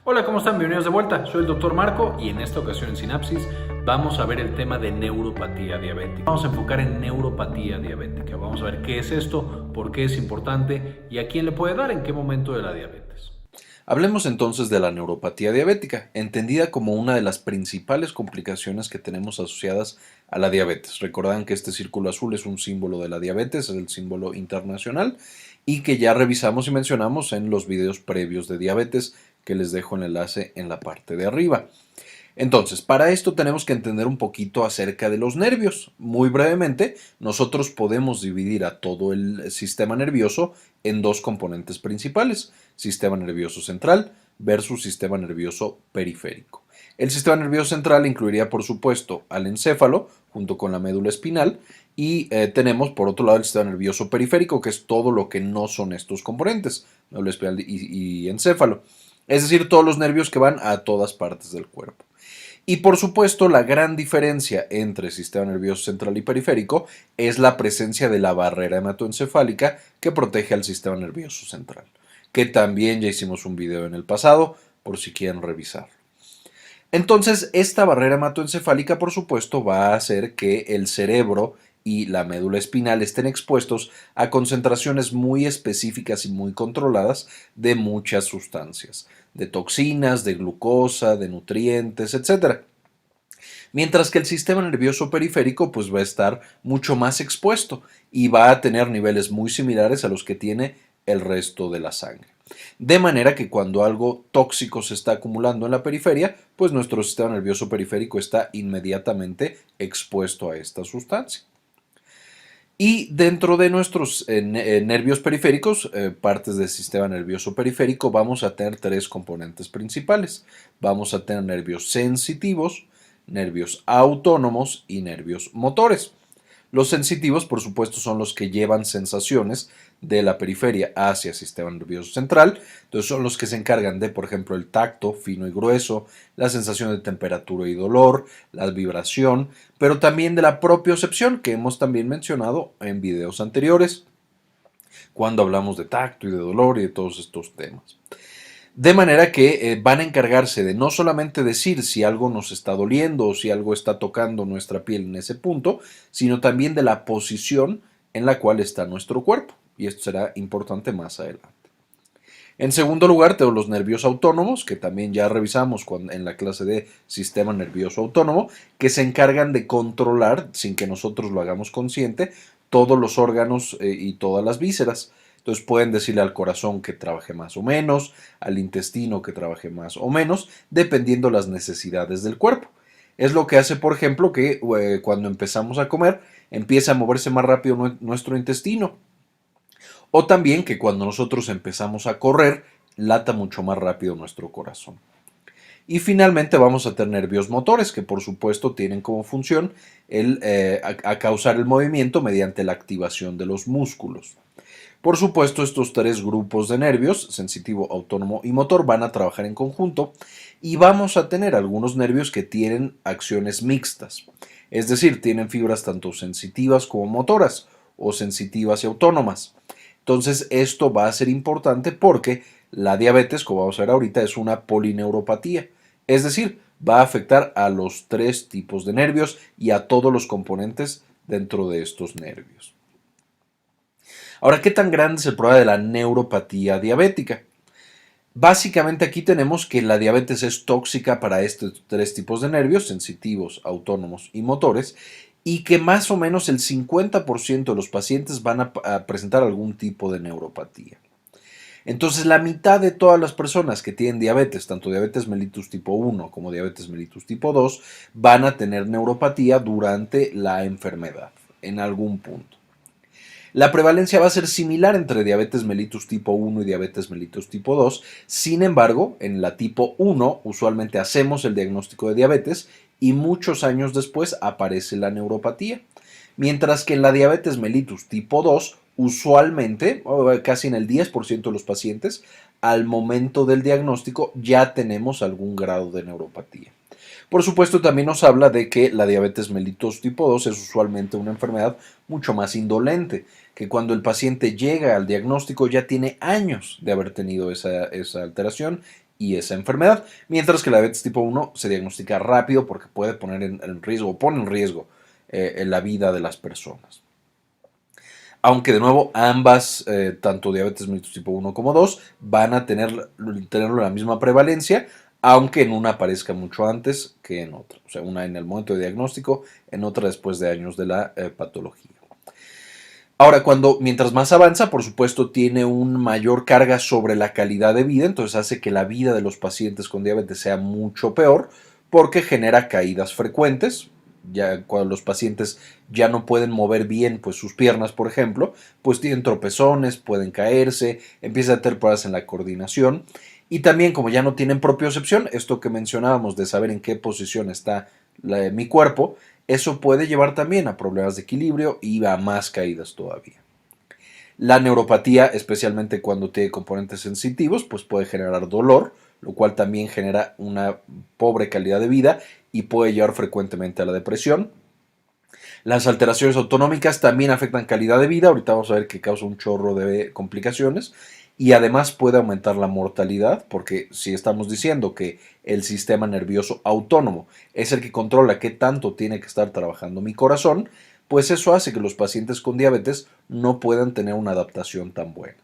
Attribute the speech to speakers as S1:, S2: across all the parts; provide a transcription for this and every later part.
S1: Hola, ¿cómo están? Bienvenidos de vuelta. Soy el Dr. Marco y en esta ocasión en Sinapsis vamos a ver el tema de neuropatía diabética. Vamos a enfocar en neuropatía diabética. Vamos a ver qué es esto, por qué es importante y a quién le puede dar en qué momento de la diabetes.
S2: Hablemos entonces de la neuropatía diabética, entendida como una de las principales complicaciones que tenemos asociadas a la diabetes. Recordarán que este círculo azul es un símbolo de la diabetes, es el símbolo internacional y que ya revisamos y mencionamos en los videos previos de diabetes que les dejo el enlace en la parte de arriba. Entonces, para esto tenemos que entender un poquito acerca de los nervios. Muy brevemente, nosotros podemos dividir a todo el sistema nervioso en dos componentes principales, sistema nervioso central versus sistema nervioso periférico. El sistema nervioso central incluiría, por supuesto, al encéfalo junto con la médula espinal y tenemos, por otro lado, el sistema nervioso periférico, que es todo lo que no son estos componentes, médula espinal y encéfalo. Es decir, todos los nervios que van a todas partes del cuerpo. Y por supuesto, la gran diferencia entre sistema nervioso central y periférico es la presencia de la barrera hematoencefálica que protege al sistema nervioso central, que también ya hicimos un video en el pasado, por si quieren revisarlo. Entonces, esta barrera hematoencefálica, por supuesto, va a hacer que el cerebro y la médula espinal estén expuestos a concentraciones muy específicas y muy controladas de muchas sustancias, de toxinas, de glucosa, de nutrientes, etc. Mientras que el sistema nervioso periférico pues va a estar mucho más expuesto y va a tener niveles muy similares a los que tiene el resto de la sangre. De manera que cuando algo tóxico se está acumulando en la periferia, pues nuestro sistema nervioso periférico está inmediatamente expuesto a esta sustancia. Y dentro de nuestros nervios periféricos, partes del sistema nervioso periférico, vamos a tener tres componentes principales. Vamos a tener nervios sensitivos, nervios autónomos y nervios motores. Los sensitivos, por supuesto, son los que llevan sensaciones de la periferia hacia el sistema nervioso central. Entonces son los que se encargan de, por ejemplo, el tacto fino y grueso, la sensación de temperatura y dolor, la vibración, pero también de la propiocepción, que hemos también mencionado en videos anteriores, cuando hablamos de tacto y de dolor y de todos estos temas. De manera que van a encargarse de no solamente decir si algo nos está doliendo o si algo está tocando nuestra piel en ese punto, sino también de la posición en la cual está nuestro cuerpo. Y esto será importante más adelante. En segundo lugar, tengo los nervios autónomos, que también ya revisamos en la clase de sistema nervioso autónomo, que se encargan de controlar, sin que nosotros lo hagamos consciente, todos los órganos y todas las vísceras. Entonces pueden decirle al corazón que trabaje más o menos, al intestino que trabaje más o menos, dependiendo las necesidades del cuerpo. Es lo que hace, por ejemplo, que cuando empezamos a comer, empieza a moverse más rápido nuestro intestino. O también que cuando nosotros empezamos a correr, lata mucho más rápido nuestro corazón. Y finalmente vamos a tener nervios motores, que por supuesto tienen como función a causar el movimiento mediante la activación de los músculos. Por supuesto, estos tres grupos de nervios, sensitivo, autónomo y motor, van a trabajar en conjunto y vamos a tener algunos nervios que tienen acciones mixtas. Es decir, tienen fibras tanto sensitivas como motoras o sensitivas y autónomas. Entonces, esto va a ser importante porque la diabetes, como vamos a ver ahorita, es una polineuropatía. Es decir, va a afectar a los tres tipos de nervios y a todos los componentes dentro de estos nervios. Ahora, ¿qué tan grande es el problema de la neuropatía diabética? Básicamente aquí tenemos que la diabetes es tóxica para estos tres tipos de nervios, sensitivos, autónomos y motores, y que más o menos el 50% de los pacientes van a presentar algún tipo de neuropatía. Entonces, la mitad de todas las personas que tienen diabetes, tanto diabetes mellitus tipo 1 como diabetes mellitus tipo 2, van a tener neuropatía durante la enfermedad, en algún punto. La prevalencia va a ser similar entre diabetes mellitus tipo 1 y diabetes mellitus tipo 2. Sin embargo, en la tipo 1 usualmente hacemos el diagnóstico de diabetes y muchos años después aparece la neuropatía. Mientras que en la diabetes mellitus tipo 2, usualmente, casi en el 10% de los pacientes, al momento del diagnóstico ya tenemos algún grado de neuropatía. Por supuesto, también nos habla de que la diabetes mellitus tipo 2 es usualmente una enfermedad mucho más indolente, que cuando el paciente llega al diagnóstico ya tiene años de haber tenido esa alteración y esa enfermedad, mientras que la diabetes tipo 1 se diagnostica rápido porque puede poner en riesgo, pone en riesgo la vida de las personas. Aunque de nuevo ambas, tanto diabetes mellitus tipo 1 como 2, van a tenerlo la misma prevalencia, aunque en una aparezca mucho antes que en otra. O sea, una en el momento de diagnóstico, en otra después de años de la patología. Ahora, mientras más avanza, por supuesto, tiene una mayor carga sobre la calidad de vida, entonces hace que la vida de los pacientes con diabetes sea mucho peor porque genera caídas frecuentes. Ya cuando los pacientes ya no pueden mover bien pues, sus piernas, por ejemplo, pues tienen tropezones, pueden caerse, empiezan a tener problemas en la coordinación. Y también, como ya no tienen propiocepción, esto que mencionábamos de saber en qué posición está mi cuerpo, eso puede llevar también a problemas de equilibrio y a más caídas todavía. La neuropatía, especialmente cuando tiene componentes sensitivos, pues puede generar dolor, lo cual también genera una pobre calidad de vida y puede llevar frecuentemente a la depresión. Las alteraciones autonómicas también afectan calidad de vida, ahorita vamos a ver que causa un chorro de complicaciones y además puede aumentar la mortalidad, porque si estamos diciendo que el sistema nervioso autónomo es el que controla qué tanto tiene que estar trabajando mi corazón, pues eso hace que los pacientes con diabetes no puedan tener una adaptación tan buena.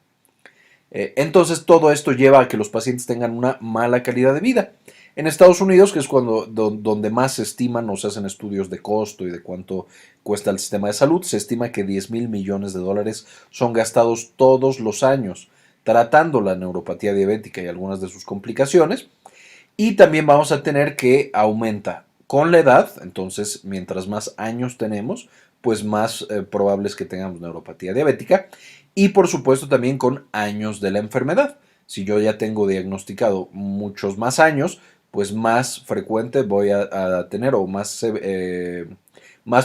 S2: Entonces todo esto lleva a que los pacientes tengan una mala calidad de vida. En Estados Unidos, que es donde más se estiman o se hacen estudios de costo y de cuánto cuesta el sistema de salud, se estima que 10,000 millones de dólares son gastados todos los años tratando la neuropatía diabética y algunas de sus complicaciones. Y también vamos a tener que aumenta con la edad, entonces mientras más años tenemos, pues más probable es que tengamos neuropatía diabética. Y por supuesto también con años de la enfermedad. Si yo ya tengo diagnosticado muchos más años, pues más frecuente voy a tener o más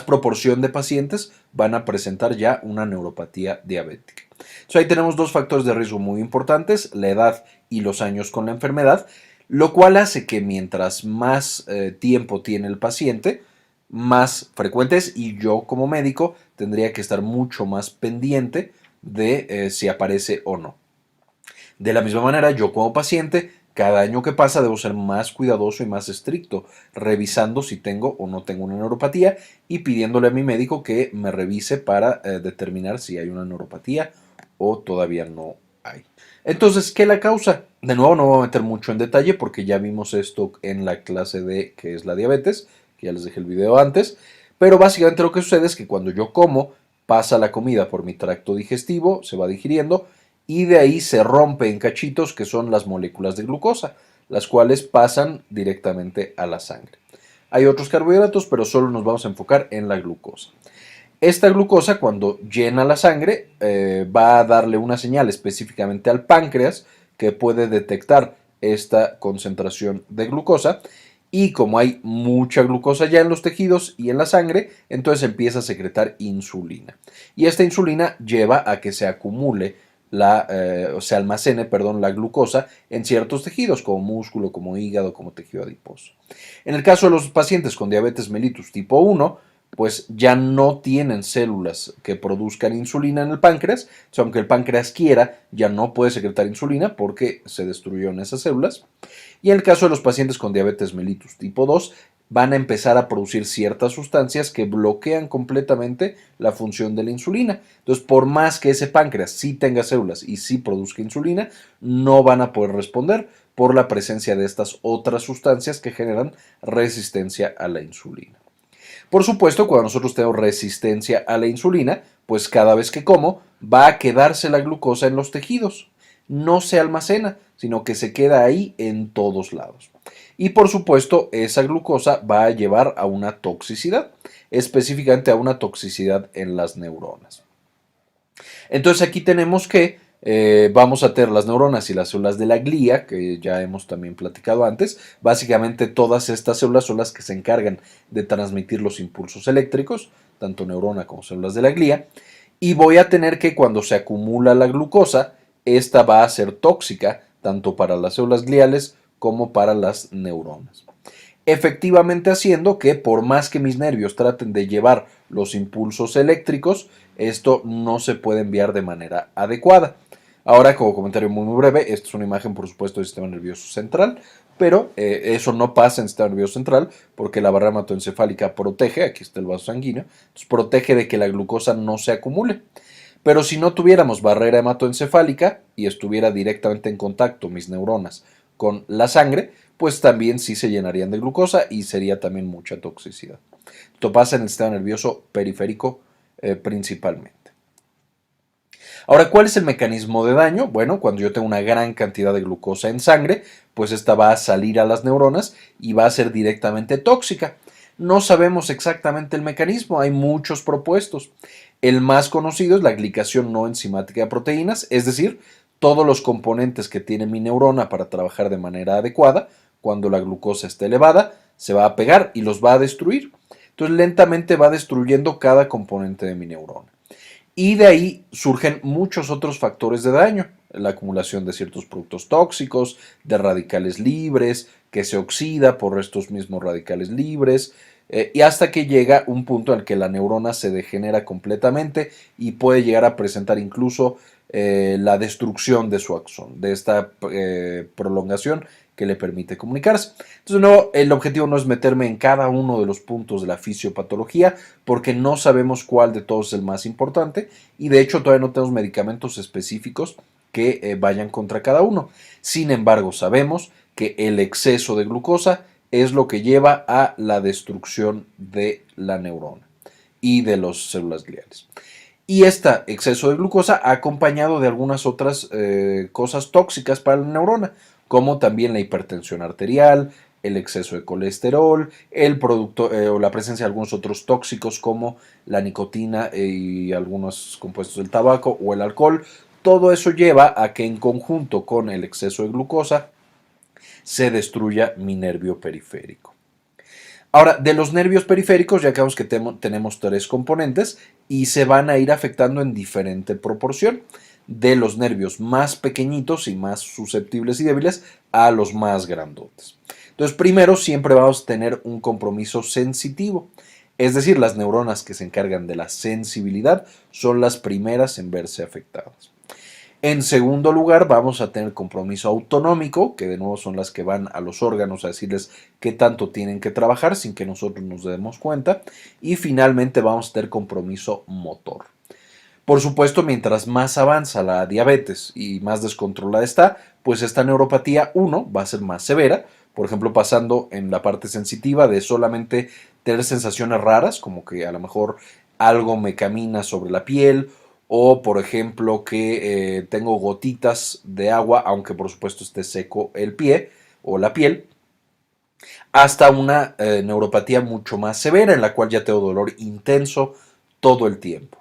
S2: proporción de pacientes van a presentar ya una neuropatía diabética. Entonces ahí tenemos dos factores de riesgo muy importantes, la edad y los años con la enfermedad, lo cual hace que mientras más tiempo tiene el paciente, más frecuentes y yo como médico tendría que estar mucho más pendiente de si aparece o no. De la misma manera, yo como paciente, cada año que pasa debo ser más cuidadoso y más estricto, revisando si tengo o no tengo una neuropatía y pidiéndole a mi médico que me revise para determinar si hay una neuropatía o todavía no hay. Entonces, ¿qué la causa? De nuevo, no me voy a meter mucho en detalle porque ya vimos esto en la clase de qué es la diabetes, que ya les dejé el video antes, pero básicamente lo que sucede es que cuando yo como, pasa la comida por mi tracto digestivo, se va digiriendo, y de ahí se rompe en cachitos que son las moléculas de glucosa, las cuales pasan directamente a la sangre. Hay otros carbohidratos, pero solo nos vamos a enfocar en la glucosa. Esta glucosa, cuando llena la sangre, va a darle una señal específicamente al páncreas que puede detectar esta concentración de glucosa y como hay mucha glucosa ya en los tejidos y en la sangre, entonces empieza a secretar insulina. Y esta insulina lleva a que se acumule se almacene la glucosa en ciertos tejidos como músculo, como hígado, como tejido adiposo. En el caso de los pacientes con diabetes mellitus tipo 1, pues ya no tienen células que produzcan insulina en el páncreas, aunque el páncreas quiera, ya no puede secretar insulina porque se destruyeron esas células. Y en el caso de los pacientes con diabetes mellitus tipo 2, van a empezar a producir ciertas sustancias que bloquean completamente la función de la insulina. Entonces, por más que ese páncreas sí tenga células y sí produzca insulina, no van a poder responder por la presencia de estas otras sustancias que generan resistencia a la insulina. Por supuesto, cuando nosotros tenemos resistencia a la insulina, pues cada vez que como, va a quedarse la glucosa en los tejidos. No se almacena, sino que se queda ahí en todos lados. Y por supuesto, esa glucosa va a llevar a una toxicidad, específicamente a una toxicidad en las neuronas. Entonces aquí tenemos que vamos a tener las neuronas y las células de la glía, que ya hemos también platicado antes. Básicamente todas estas células son las que se encargan de transmitir los impulsos eléctricos, tanto neurona como células de la glía. Y voy a tener que cuando se acumula la glucosa, esta va a ser tóxica tanto para las células gliales como para las neuronas. Efectivamente haciendo que por más que mis nervios traten de llevar los impulsos eléctricos, esto no se puede enviar de manera adecuada. Ahora, como comentario muy breve, esta es una imagen, por supuesto, del sistema nervioso central, pero eso no pasa en el sistema nervioso central porque la barrera hematoencefálica protege, aquí está el vaso sanguíneo, entonces protege de que la glucosa no se acumule. Pero si no tuviéramos barrera hematoencefálica y estuviera directamente en contacto mis neuronas con la sangre, pues también sí se llenarían de glucosa y sería también mucha toxicidad. Esto pasa en el sistema nervioso periférico principalmente. Ahora, ¿cuál es el mecanismo de daño? Bueno, cuando yo tengo una gran cantidad de glucosa en sangre, pues esta va a salir a las neuronas y va a ser directamente tóxica. No sabemos exactamente el mecanismo, hay muchos propuestos. El más conocido es la glicación no enzimática de proteínas, es decir, todos los componentes que tiene mi neurona para trabajar de manera adecuada, cuando la glucosa está elevada, se va a pegar y los va a destruir. Entonces lentamente va destruyendo cada componente de mi neurona. Y de ahí surgen muchos otros factores de daño, la acumulación de ciertos productos tóxicos, de radicales libres, que se oxida por estos mismos radicales libres, y hasta que llega un punto en el que la neurona se degenera completamente y puede llegar a presentar incluso la destrucción de su axón, de esta prolongación que le permite comunicarse. Entonces, no, el objetivo no es meterme en cada uno de los puntos de la fisiopatología, porque no sabemos cuál de todos es el más importante y de hecho todavía no tenemos medicamentos específicos que vayan contra cada uno. Sin embargo, sabemos que el exceso de glucosa es lo que lleva a la destrucción de la neurona y de las células gliales. Y este exceso de glucosa acompañado de algunas otras cosas tóxicas para la neurona, como también la hipertensión arterial, el exceso de colesterol, el producto o la presencia de algunos otros tóxicos como la nicotina y algunos compuestos del tabaco o el alcohol. Todo eso lleva a que en conjunto con el exceso de glucosa se destruya mi nervio periférico. Ahora, de los nervios periféricos ya sabemos que tenemos tres componentes y se van a ir afectando en diferente proporción, de los nervios más pequeñitos y más susceptibles y débiles a los más grandotes. Entonces, primero siempre vamos a tener un compromiso sensitivo, es decir, las neuronas que se encargan de la sensibilidad son las primeras en verse afectadas. En segundo lugar, vamos a tener compromiso autonómico, que de nuevo son las que van a los órganos a decirles qué tanto tienen que trabajar sin que nosotros nos demos cuenta. Y finalmente vamos a tener compromiso motor. Por supuesto, mientras más avanza la diabetes y más descontrolada está, pues esta neuropatía 1 va a ser más severa, por ejemplo, pasando en la parte sensitiva de solamente tener sensaciones raras, como que a lo mejor algo me camina sobre la piel, o por ejemplo que tengo gotitas de agua, aunque por supuesto esté seco el pie o la piel, hasta una neuropatía mucho más severa en la cual ya tengo dolor intenso todo el tiempo.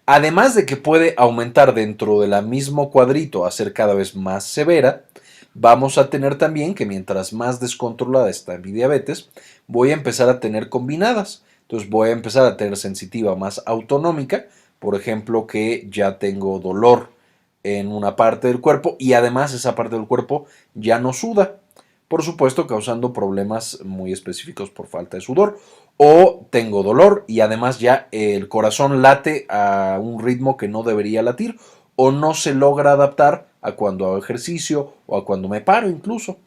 S2: Además de que puede aumentar dentro del mismo cuadrito a ser cada vez más severa, vamos a tener también que mientras más descontrolada está mi diabetes, voy a empezar a tener combinadas. Entonces voy a empezar a tener sensitiva más autonómica, por ejemplo, que ya tengo dolor en una parte del cuerpo y además esa parte del cuerpo ya no suda, por supuesto causando problemas muy específicos por falta de sudor, o tengo dolor y además ya el corazón late a un ritmo que no debería latir o no se logra adaptar a cuando hago ejercicio o a cuando me paro incluso.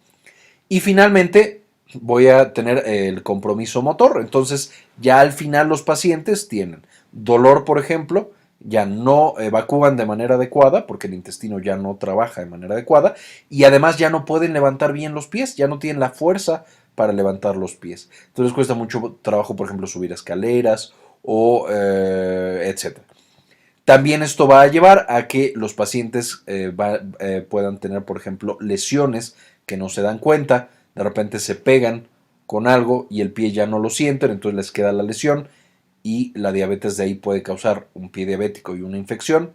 S2: Y finalmente voy a tener el compromiso motor, entonces ya al final los pacientes tienen dolor, por ejemplo, ya no evacúan de manera adecuada porque el intestino ya no trabaja de manera adecuada y además ya no pueden levantar bien los pies, ya no tienen la fuerza para levantar los pies. Entonces cuesta mucho trabajo, por ejemplo, subir escaleras o etcétera. También esto va a llevar a que los pacientes puedan tener, por ejemplo, lesiones que no se dan cuenta, de repente se pegan con algo y el pie ya no lo sienten, entonces les queda la lesión y la diabetes de ahí puede causar un pie diabético y una infección.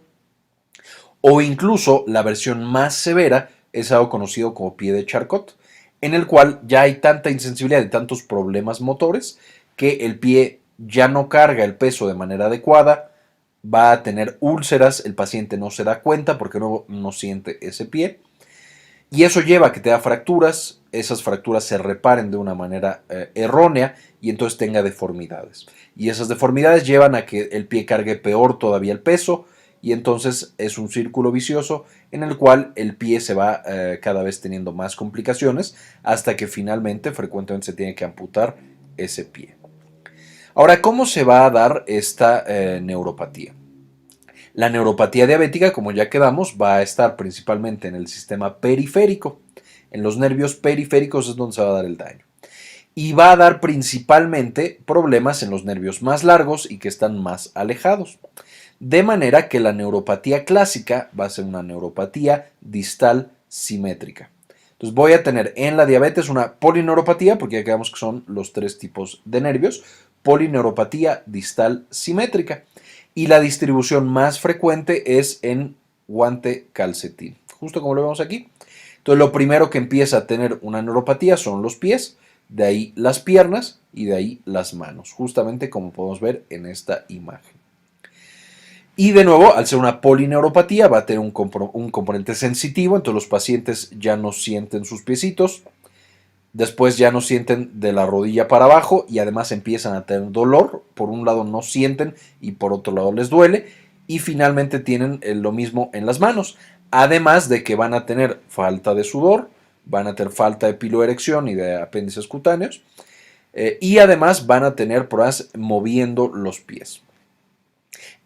S2: O incluso la versión más severa es algo conocido como pie de Charcot, en el cual ya hay tanta insensibilidad y tantos problemas motores que el pie ya no carga el peso de manera adecuada, va a tener úlceras, el paciente no se da cuenta porque no siente ese pie y eso lleva a que te da fracturas, esas fracturas se reparen de una manera errónea y entonces tenga deformidades. Y esas deformidades llevan a que el pie cargue peor todavía el peso y entonces es un círculo vicioso en el cual el pie se va cada vez teniendo más complicaciones hasta que finalmente frecuentemente se tiene que amputar ese pie. Ahora, ¿cómo se va a dar esta neuropatía? La neuropatía diabética, como ya quedamos, va a estar principalmente en el sistema periférico. En los nervios periféricos es donde se va a dar el daño. Y va a dar principalmente problemas en los nervios más largos y que están más alejados. De manera que la neuropatía clásica va a ser una neuropatía distal simétrica. Entonces voy a tener en la diabetes una polineuropatía, porque ya quedamos que son los tres tipos de nervios, polineuropatía distal simétrica. Y la distribución más frecuente es en guante calcetín, justo como lo vemos aquí. Entonces lo primero que empieza a tener una neuropatía son los pies, de ahí las piernas y de ahí las manos, justamente como podemos ver en esta imagen. Y de nuevo, al ser una polineuropatía, va a tener un componente sensitivo, entonces los pacientes ya no sienten sus piecitos, después ya no sienten de la rodilla para abajo y además empiezan a tener dolor. Por un lado no sienten y por otro lado les duele. Y finalmente tienen lo mismo en las manos. Además de que van a tener falta de sudor, van a tener falta de piloerección y de apéndices cutáneos. Y además van a tener problemas moviendo los pies.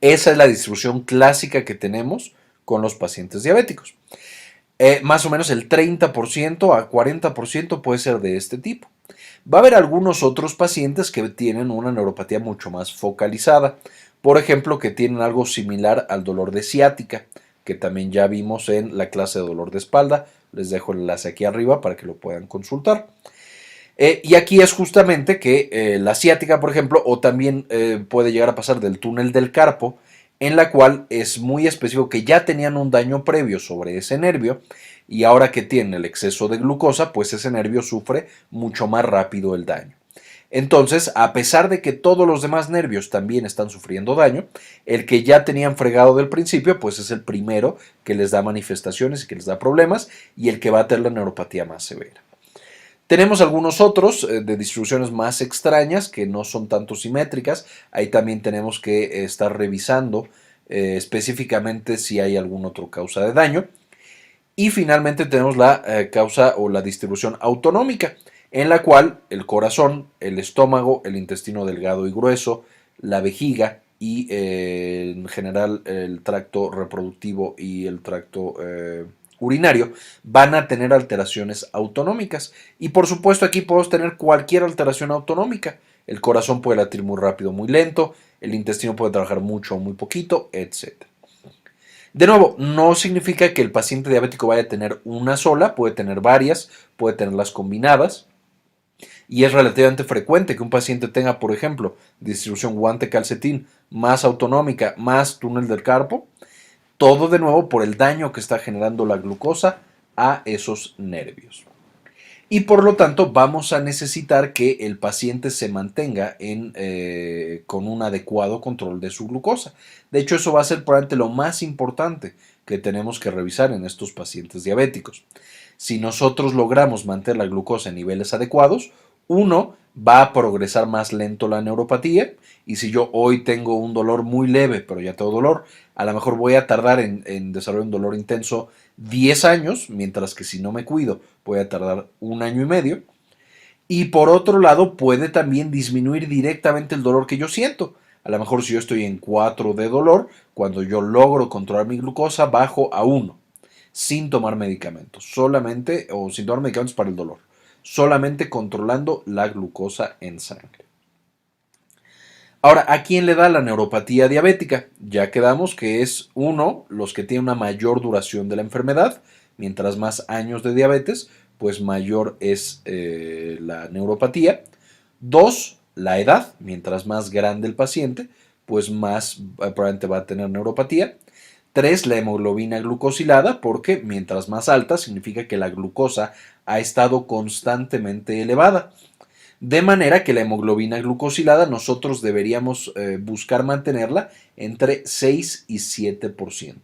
S2: Esa es la distribución clásica que tenemos con los pacientes diabéticos. Más o menos el 30% a 40% puede ser de este tipo. Va a haber algunos otros pacientes que tienen una neuropatía mucho más focalizada. Por ejemplo, que tienen algo similar al dolor de ciática, que también ya vimos en la clase de dolor de espalda. Les dejo el enlace aquí arriba para que lo puedan consultar. Y aquí es justamente que la ciática, por ejemplo, o también puede llegar a pasar del túnel del carpo, en la cual es muy específico que ya tenían un daño previo sobre ese nervio y ahora que tienen el exceso de glucosa, pues ese nervio sufre mucho más rápido el daño. Entonces, a pesar de que todos los demás nervios también están sufriendo daño, el que ya tenían fregado del principio, pues es el primero que les da manifestaciones y que les da problemas y el que va a tener la neuropatía más severa. Tenemos algunos otros de distribuciones más extrañas que no son tanto simétricas. Ahí también tenemos que estar revisando específicamente si hay alguna otra causa de daño. Y finalmente tenemos la causa o la distribución autonómica, en la cual el corazón, el estómago, el intestino delgado y grueso, la vejiga y en general el tracto reproductivo y el tracto urinario van a tener alteraciones autonómicas. Y por supuesto aquí podemos tener cualquier alteración autonómica. El corazón puede latir muy rápido o muy lento, el intestino puede trabajar mucho o muy poquito, etc. De nuevo, no significa que el paciente diabético vaya a tener una sola, puede tener varias, puede tenerlas combinadas. Y es relativamente frecuente que un paciente tenga, por ejemplo, distribución guante-calcetín más autonómica, más túnel del carpo. Todo de nuevo por el daño que está generando la glucosa a esos nervios. Y por lo tanto vamos a necesitar que el paciente se mantenga con un adecuado control de su glucosa. De hecho, eso va a ser probablemente lo más importante que tenemos que revisar en estos pacientes diabéticos. Si nosotros logramos mantener la glucosa en niveles adecuados, uno, va a progresar más lento la neuropatía, y si yo hoy tengo un dolor muy leve, pero ya tengo dolor, a lo mejor voy a tardar en desarrollar un dolor intenso 10 años, mientras que si no me cuido voy a tardar 1 año y medio. Y por otro lado, puede también disminuir directamente el dolor que yo siento. A lo mejor si yo estoy en 4 de dolor, cuando yo logro controlar mi glucosa, bajo a 1, sin tomar medicamentos, solamente, o sin tomar medicamentos para el dolor, solamente controlando la glucosa en sangre. Ahora, ¿a quién le da la neuropatía diabética? Ya quedamos que es uno, los que tienen una mayor duración de la enfermedad. Mientras más años de diabetes, pues mayor es la neuropatía. 2, la edad. Mientras más grande el paciente, pues más probablemente va a tener neuropatía. 3, la hemoglobina glucosilada, porque mientras más alta significa que la glucosa ha estado constantemente elevada. De manera que la hemoglobina glucosilada nosotros deberíamos buscar mantenerla entre 6 y 7%.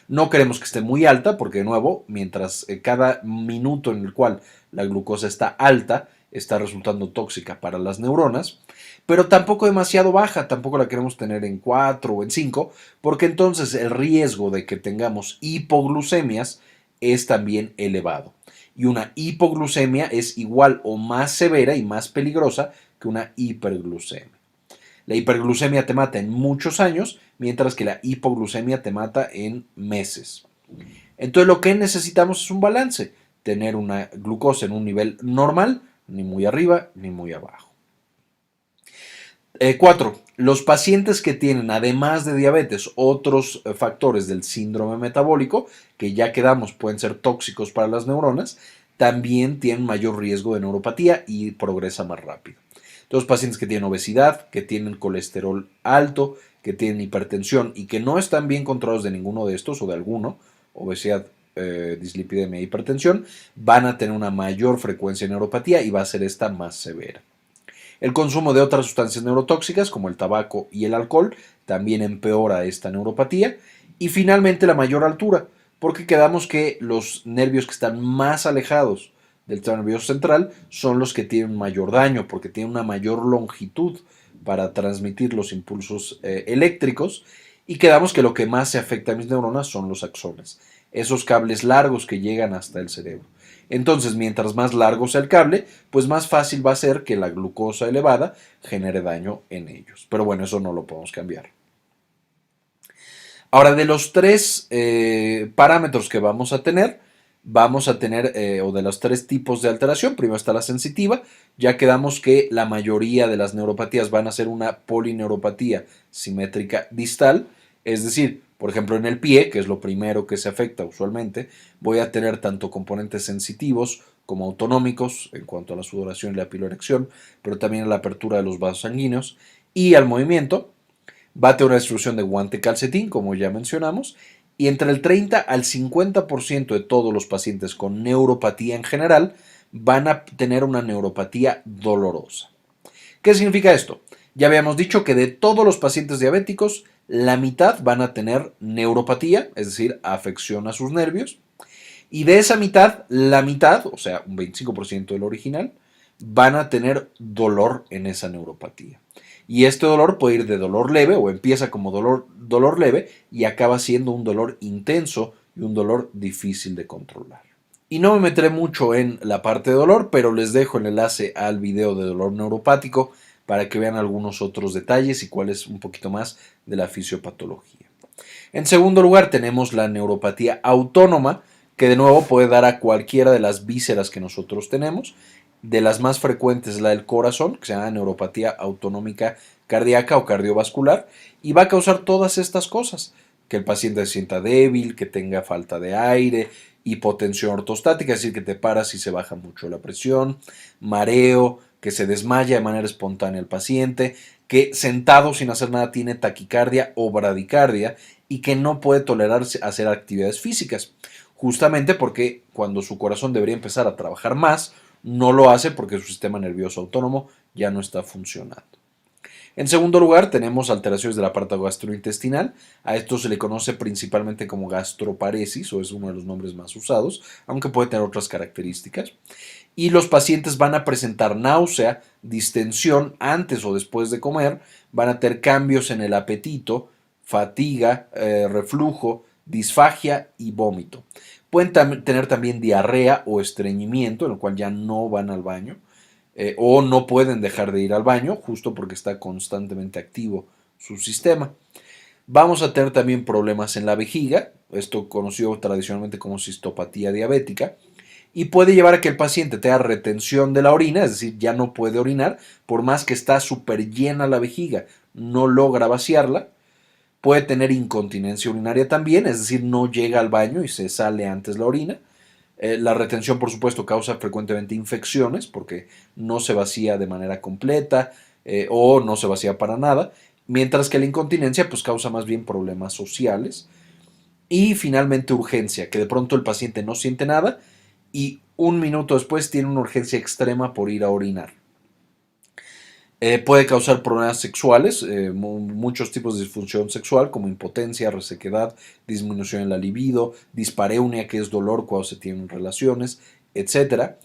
S2: No queremos que esté muy alta porque, de nuevo, mientras cada minuto en el cual la glucosa está alta, está resultando tóxica para las neuronas, pero tampoco demasiado baja, tampoco la queremos tener en 4 o en 5, porque entonces el riesgo de que tengamos hipoglucemias es también elevado. Y una hipoglucemia es igual o más severa y más peligrosa que una hiperglucemia. La hiperglucemia te mata en muchos años, mientras que la hipoglucemia te mata en meses. Entonces lo que necesitamos es un balance, tener una glucosa en un nivel normal, ni muy arriba ni muy abajo. 4. Los pacientes que tienen, además de diabetes, otros factores del síndrome metabólico, que ya quedamos pueden ser tóxicos para las neuronas, también tienen mayor riesgo de neuropatía y progresa más rápido. Los pacientes que tienen obesidad, que tienen colesterol alto, que tienen hipertensión y que no están bien controlados de ninguno de estos o de alguno, obesidad, dislipidemia e hipertensión, van a tener una mayor frecuencia de neuropatía y va a ser esta más severa. El consumo de otras sustancias neurotóxicas como el tabaco y el alcohol también empeora esta neuropatía. Y finalmente la mayor altura, porque quedamos que los nervios que están más alejados del sistema nervioso central son los que tienen mayor daño, porque tienen una mayor longitud para transmitir los impulsos eléctricos, y quedamos que lo que más se afecta a mis neuronas son los axones, esos cables largos que llegan hasta el cerebro. Entonces, mientras más largo sea el cable, pues más fácil va a ser que la glucosa elevada genere daño en ellos. Pero bueno, eso no lo podemos cambiar. Ahora, de los tres parámetros que vamos a tener, o de los tres tipos de alteración, primero está la sensitiva, ya quedamos que la mayoría de las neuropatías van a ser una polineuropatía simétrica distal, es decir, por ejemplo, en el pie, que es lo primero que se afecta usualmente, voy a tener tanto componentes sensitivos como autonómicos en cuanto a la sudoración y la piloerección, pero también a la apertura de los vasos sanguíneos y al movimiento. Va a tener una destrucción de guante calcetín, como ya mencionamos, y entre el 30 al 50% de todos los pacientes con neuropatía en general van a tener una neuropatía dolorosa. ¿Qué significa esto? Ya habíamos dicho que de todos los pacientes diabéticos, la mitad van a tener neuropatía, es decir, afección a sus nervios, y de esa mitad, la mitad, o sea, un 25% del original, van a tener dolor en esa neuropatía. Y este dolor puede ir de dolor leve o empieza como dolor leve y acaba siendo un dolor intenso y un dolor difícil de controlar. Y no me meteré mucho en la parte de dolor, pero les dejo el enlace al video de dolor neuropático para que vean algunos otros detalles y cuál es un poquito más de la fisiopatología. En segundo lugar tenemos la neuropatía autónoma, que de nuevo puede dar a cualquiera de las vísceras que nosotros tenemos. De las más frecuentes la del corazón, que se llama neuropatía autonómica cardíaca o cardiovascular, y va a causar todas estas cosas: que el paciente se sienta débil, que tenga falta de aire, hipotensión ortostática, es decir, que te paras y se baja mucho la presión, mareo, que se desmaya de manera espontánea el paciente, que sentado sin hacer nada tiene taquicardia o bradicardia y que no puede tolerar hacer actividades físicas, justamente porque cuando su corazón debería empezar a trabajar más, no lo hace porque su sistema nervioso autónomo ya no está funcionando. En segundo lugar, tenemos alteraciones del aparato gastrointestinal. A esto se le conoce principalmente como gastroparesis, o es uno de los nombres más usados, aunque puede tener otras características. Y los pacientes van a presentar náusea, distensión antes o después de comer, van a tener cambios en el apetito, fatiga, reflujo, disfagia y vómito. Pueden tener también diarrea o estreñimiento, en el cual ya no van al baño, o no pueden dejar de ir al baño, justo porque está constantemente activo su sistema. Vamos a tener también problemas en la vejiga, esto conocido tradicionalmente como cistopatía diabética, y puede llevar a que el paciente tenga retención de la orina, es decir, ya no puede orinar, por más que está súper llena la vejiga, no logra vaciarla. Puede tener incontinencia urinaria también, es decir, no llega al baño y se sale antes la orina. La retención, por supuesto, causa frecuentemente infecciones porque no se vacía de manera completa o no se vacía para nada, mientras que la incontinencia pues causa más bien problemas sociales. Y finalmente urgencia, que de pronto el paciente no siente nada y un minuto después tiene una urgencia extrema por ir a orinar. Puede causar problemas sexuales, muchos tipos de disfunción sexual como impotencia, resequedad, disminución en la libido, dispareunia, que es dolor cuando se tienen relaciones, etc.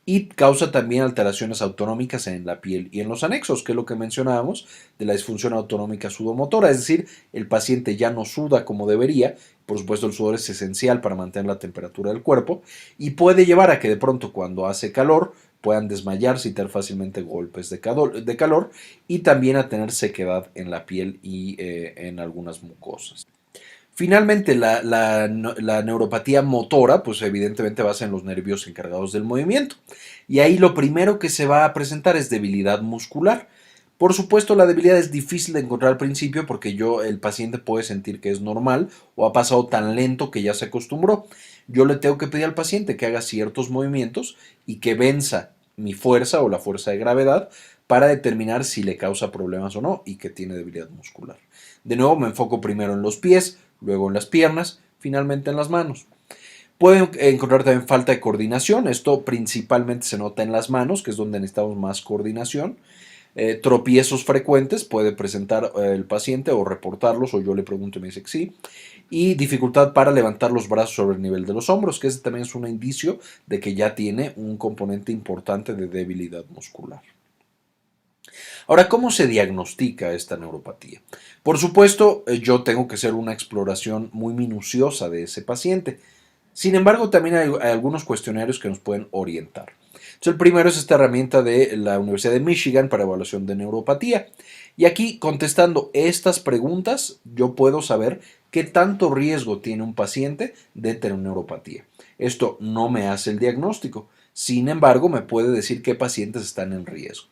S2: y causa también alteraciones autonómicas en la piel y en los anexos, que es lo que mencionábamos de la disfunción autonómica sudomotora, es decir, el paciente ya no suda como debería, por supuesto el sudor es esencial para mantener la temperatura del cuerpo y puede llevar a que de pronto cuando hace calor puedan desmayarse y tener fácilmente golpes de calor y también a tener sequedad en la piel y en algunas mucosas. Finalmente, la neuropatía motora, pues evidentemente basa en los nervios encargados del movimiento. Y ahí lo primero que se va a presentar es debilidad muscular. Por supuesto, la debilidad es difícil de encontrar al principio porque el paciente puede sentir que es normal o ha pasado tan lento que ya se acostumbró. Yo le tengo que pedir al paciente que haga ciertos movimientos y que venza mi fuerza o la fuerza de gravedad para determinar si le causa problemas o no y que tiene debilidad muscular. De nuevo, me enfoco primero en los pies, luego en las piernas, finalmente en las manos. Pueden encontrar también falta de coordinación, esto principalmente se nota en las manos, que es donde necesitamos más coordinación. Tropiezos frecuentes puede presentar el paciente o reportarlos, o yo le pregunto y me dice que sí. Y dificultad para levantar los brazos sobre el nivel de los hombros, que ese también es un indicio de que ya tiene un componente importante de debilidad muscular. Ahora, ¿cómo se diagnostica esta neuropatía? Por supuesto, yo tengo que hacer una exploración muy minuciosa de ese paciente. Sin embargo, también hay algunos cuestionarios que nos pueden orientar. Entonces, el primero es esta herramienta de la Universidad de Michigan para evaluación de neuropatía. Y aquí, contestando estas preguntas, yo puedo saber qué tanto riesgo tiene un paciente de tener neuropatía. Esto no me hace el diagnóstico. Sin embargo, me puede decir qué pacientes están en riesgo.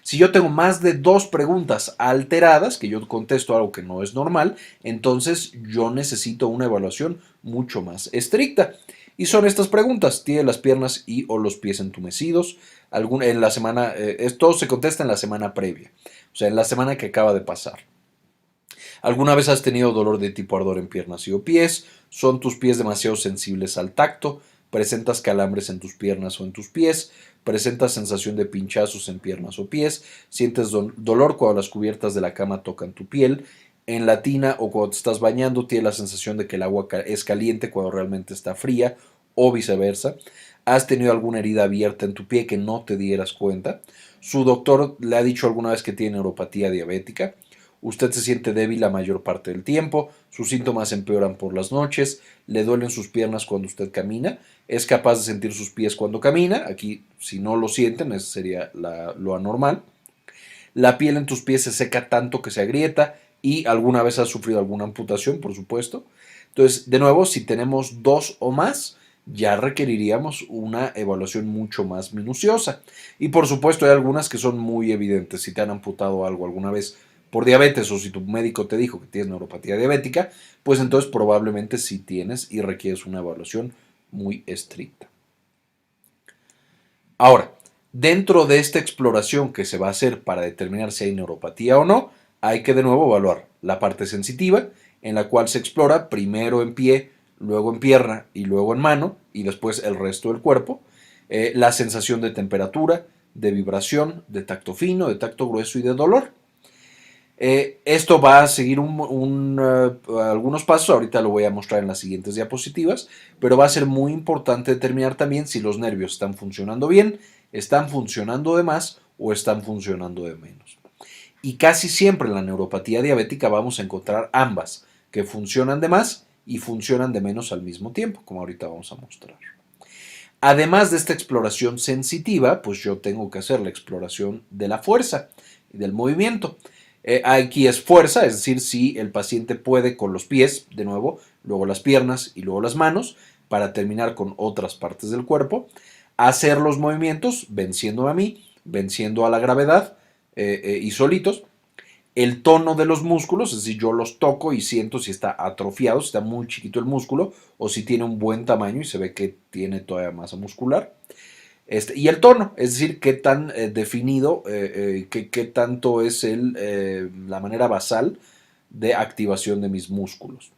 S2: Si yo tengo más de 2 preguntas alteradas, que yo contesto algo que no es normal, entonces yo necesito una evaluación mucho más estricta. Y son estas preguntas: ¿tiene las piernas y o los pies entumecidos? En la semana, esto se contesta en la semana previa, o sea, en la semana que acaba de pasar. ¿Alguna vez has tenido dolor de tipo ardor en piernas y o pies? ¿Son tus pies demasiado sensibles al tacto? ¿Presentas calambres en tus piernas o en tus pies? ¿Presentas sensación de pinchazos en piernas o pies? ¿Sientes dolor cuando las cubiertas de la cama tocan tu piel? En la tina o cuando te estás bañando tienes la sensación de que el agua es caliente cuando realmente está fría, o viceversa. ¿Has tenido alguna herida abierta en tu pie que no te dieras cuenta? ¿Su doctor le ha dicho alguna vez que tiene neuropatía diabética? Usted se siente débil la mayor parte del tiempo, sus síntomas empeoran por las noches, le duelen sus piernas cuando usted camina, es capaz de sentir sus pies cuando camina, aquí si no lo sienten, eso sería lo anormal. La piel en tus pies se seca tanto que se agrieta y alguna vez has sufrido alguna amputación, por supuesto. Entonces, de nuevo, si tenemos 2 o más, ya requeriríamos una evaluación mucho más minuciosa. Y por supuesto hay algunas que son muy evidentes. Si te han amputado algo alguna vez por diabetes o si tu médico te dijo que tienes neuropatía diabética, pues entonces probablemente sí tienes y requieres una evaluación muy estricta. Ahora, dentro de esta exploración que se va a hacer para determinar si hay neuropatía o no, hay que de nuevo evaluar la parte sensitiva, en la cual se explora primero en pie, luego en pierna y luego en mano y después el resto del cuerpo, la sensación de temperatura, de vibración, de tacto fino, de tacto grueso y de dolor. Esto va a seguir algunos pasos, ahorita lo voy a mostrar en las siguientes diapositivas, pero va a ser muy importante determinar también si los nervios están funcionando bien, están funcionando de más o están funcionando de menos. Y casi siempre en la neuropatía diabética vamos a encontrar ambas, que funcionan de más y funcionan de menos al mismo tiempo, como ahorita vamos a mostrar. Además de esta exploración sensitiva, pues yo tengo que hacer la exploración de la fuerza y del movimiento. Aquí es fuerza, es decir, si el paciente puede con los pies, de nuevo, luego las piernas y luego las manos, para terminar con otras partes del cuerpo, hacer los movimientos venciendo a mí, venciendo a la gravedad y solitos. El tono de los músculos, es decir, yo los toco y siento si está atrofiado, si está muy chiquito el músculo o si tiene un buen tamaño y se ve que tiene todavía masa muscular. Y el tono, es decir, qué tan definido, qué tanto es la manera basal de activación de mis músculos.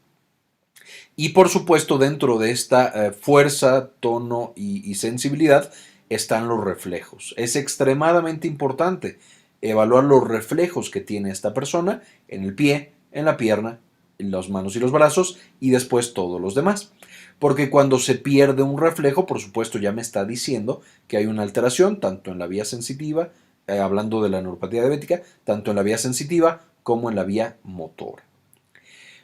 S2: Y por supuesto, dentro de esta fuerza, tono y sensibilidad están los reflejos. Es extremadamente importante evaluar los reflejos que tiene esta persona en el pie, en la pierna las manos y los brazos y después todos los demás. Porque cuando se pierde un reflejo, por supuesto, ya me está diciendo que hay una alteración tanto en la vía sensitiva, hablando de la neuropatía diabética, tanto en la vía sensitiva como en la vía motora.